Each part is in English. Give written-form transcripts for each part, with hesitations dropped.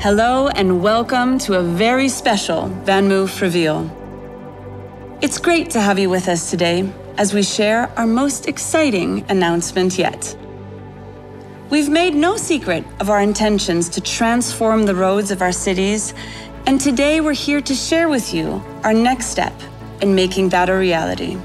Hello and welcome to a very special VanMoof reveal. It's great to have you with us today as we share our most exciting announcement yet. We've made no secret of our intentions to transform the roads of our cities, and today we're here to share with you our next step in making that a reality.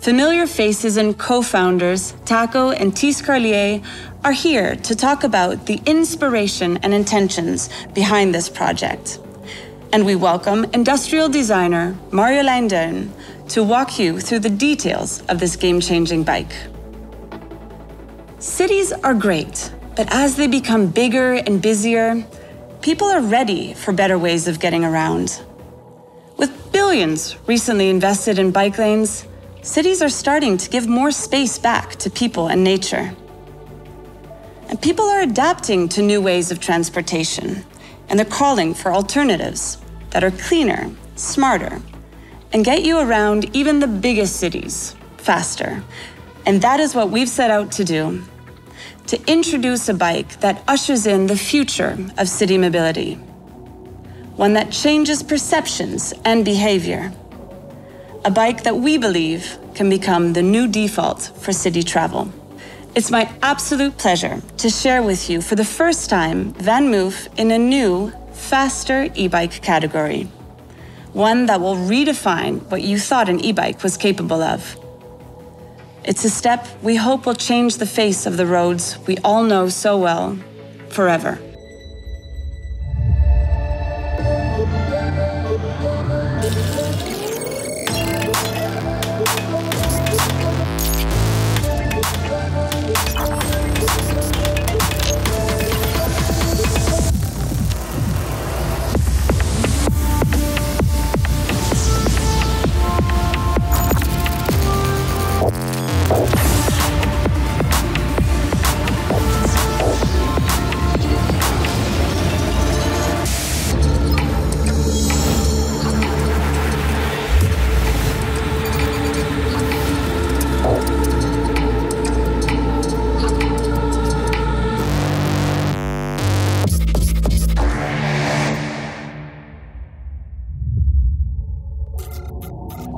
Familiar faces and co-founders Taco and Tis Carlier are here to talk about the inspiration and intentions behind this project. And we welcome industrial designer Marjolein Deun to walk you through the details of this game-changing bike. Cities are great, but as they become bigger and busier, people are ready for better ways of getting around. With billions recently invested in bike lanes, cities are starting to give more space back to people and nature. And people are adapting to new ways of transportation, and they're calling for alternatives that are cleaner, smarter, and get you around even the biggest cities faster. And that is what we've set out to do, to introduce a bike that ushers in the future of city mobility, one that changes perceptions and behavior. A bike that we believe can become the new default for city travel. It's my absolute pleasure to share with you for the first time VanMoof in a new, faster e-bike category. One that will redefine what you thought an e-bike was capable of. It's a step we hope will change the face of the roads we all know so well, forever.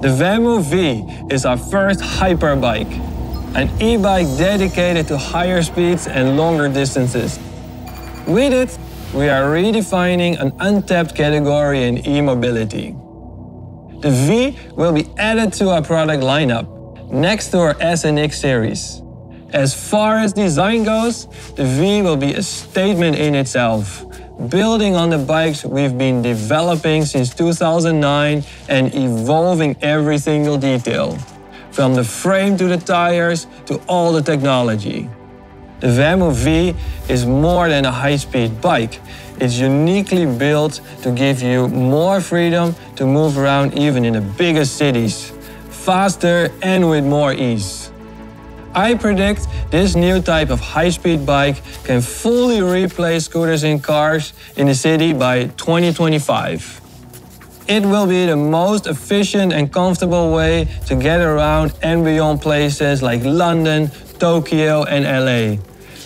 The VanMoof V is our first hyperbike, an e-bike dedicated to higher speeds and longer distances. With it, we are redefining an untapped category in e-mobility. The V will be added to our product lineup, next to our S and X series. As far as design goes, the V will be a statement in itself, building on the bikes we've been developing since 2009 and evolving every single detail, from the frame to the tires to all the technology. The VanMoof V is more than a high-speed bike. It's uniquely built to give you more freedom to move around even in the biggest cities, faster and with more ease. I predict this new type of high-speed bike can fully replace scooters in cars in the city by 2025. It will be the most efficient and comfortable way to get around and beyond places like London, Tokyo, and LA.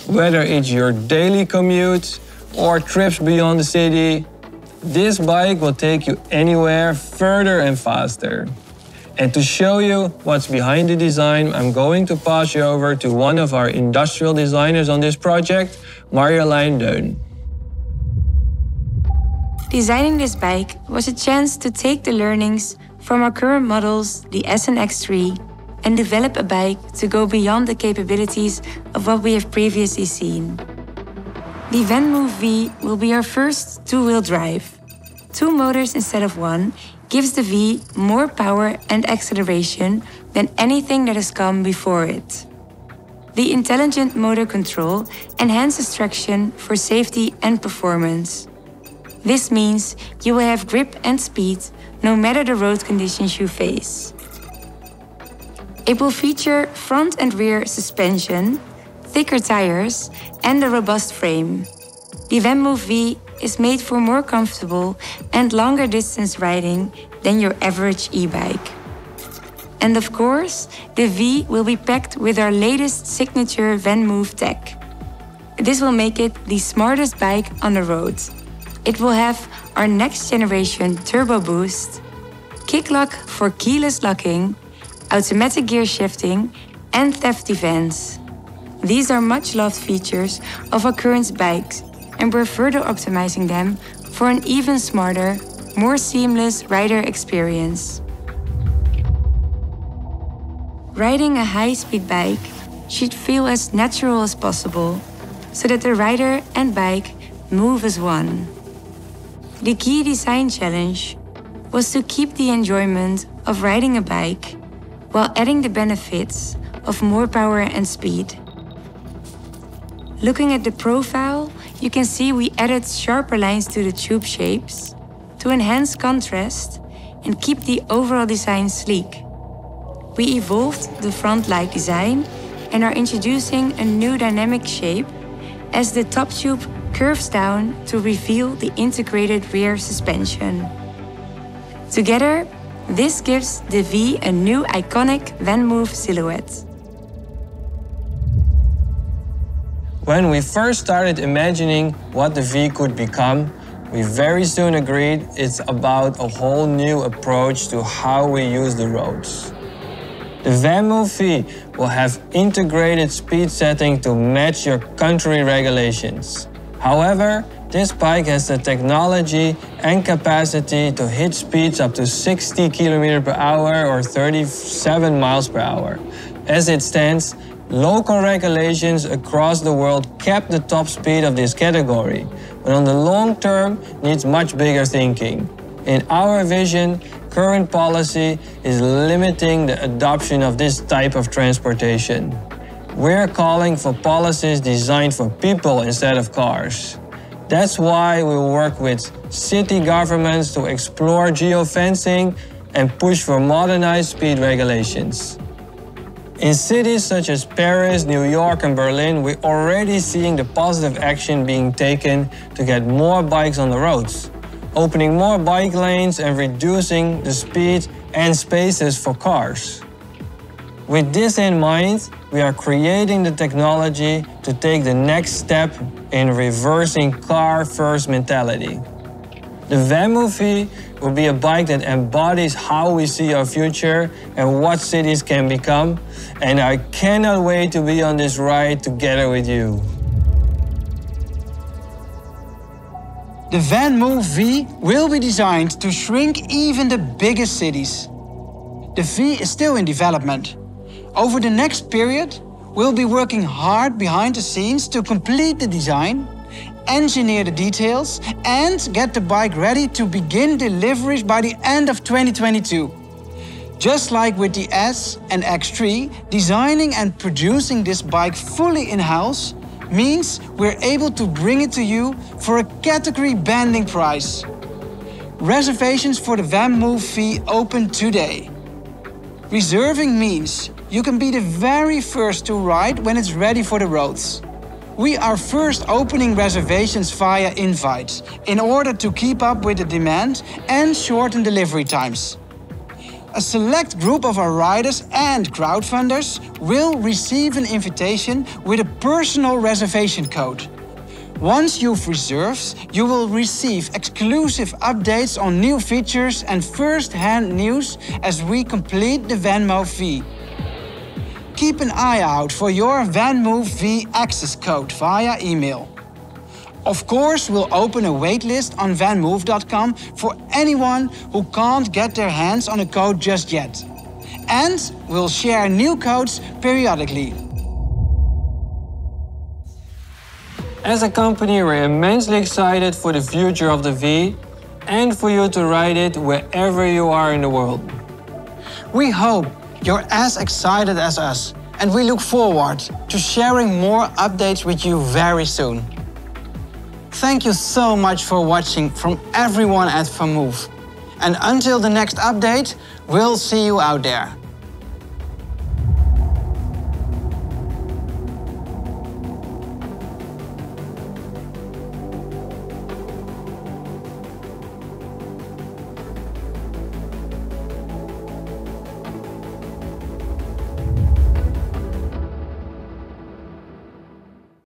Whether it's your daily commute or trips beyond the city, this bike will take you anywhere further and faster. And to show you what's behind the design, I'm going to pass you over to one of our industrial designers on this project, Marjolein Deun. Designing this bike was a chance to take the learnings from our current models, the S and X3, and develop a bike to go beyond the capabilities of what we have previously seen. The VanMoof V will be our first two-wheel drive. 2 motors instead of 1 gives the V more power and acceleration than anything that has come before it. The intelligent motor control enhances traction for safety and performance. This means you will have grip and speed no matter the road conditions you face. It will feature front and rear suspension, thicker tires, and a robust frame. The VanMoof V is made for more comfortable and longer distance riding than your average e-bike. And of course, the V will be packed with our latest signature VanMoof tech. This will make it the smartest bike on the road. It will have our next generation turbo boost, kick lock for keyless locking, automatic gear shifting, and theft defense. These are much loved features of our current bikes, and we're further optimizing them for an even smarter, more seamless rider experience. Riding a high-speed bike should feel as natural as possible, so that the rider and bike move as one. The key design challenge was to keep the enjoyment of riding a bike while adding the benefits of more power and speed. Looking at the profile, you can see we added sharper lines to the tube shapes to enhance contrast and keep the overall design sleek. We evolved the front light design and are introducing a new dynamic shape as the top tube curves down to reveal the integrated rear suspension. Together, this gives the V a new iconic VanMoof silhouette. When we first started imagining what the V could become, we very soon agreed it's about a whole new approach to how we use the roads. The VanMoof V will have integrated speed setting to match your country regulations. However, this bike has the technology and capacity to hit speeds up to 60 km/h or 37 miles per hour. As it stands, local regulations across the world cap the top speed of this category, but on the long term needs much bigger thinking. In our vision, current policy is limiting the adoption of this type of transportation. We're calling for policies designed for people instead of cars. That's why we work with city governments to explore geofencing and push for modernized speed regulations. In cities such as Paris, New York, and Berlin, we're already seeing the positive action being taken to get more bikes on the roads, opening more bike lanes and reducing the speed and spaces for cars. With this in mind, we are creating the technology to take the next step in reversing car-first mentality. The VanMoof V will be a bike that embodies how we see our future and what cities can become, and I cannot wait to be on this ride together with you. The VanMoof V will be designed to shrink even the biggest cities. The V is still in development. Over the next period, we'll be working hard behind the scenes to complete the design, engineer the details, and get the bike ready to begin deliveries by the end of 2022. Just like with the S and X3, designing and producing this bike fully in-house means we're able to bring it to you for a category-bending price. Reservations for the VanMoof V open today. Reserving means you can be the very first to ride when it's ready for the roads. We are first opening reservations via invites in order to keep up with the demand and shorten delivery times. A select group of our riders and crowdfunders will receive an invitation with a personal reservation code. Once you've reserved, you will receive exclusive updates on new features and first-hand news as we complete the VanMoof V. Keep an eye out for your VanMoof V access code via email. Of course, we'll open a waitlist on vanmoof.com for anyone who can't get their hands on a code just yet. And we'll share new codes periodically. As a company, we're immensely excited for the future of the V and for you to ride it wherever you are in the world. We hope you're as excited as us, and we look forward to sharing more updates with you very soon. Thank you so much for watching from everyone at VanMoof. And until the next update, we'll see you out there.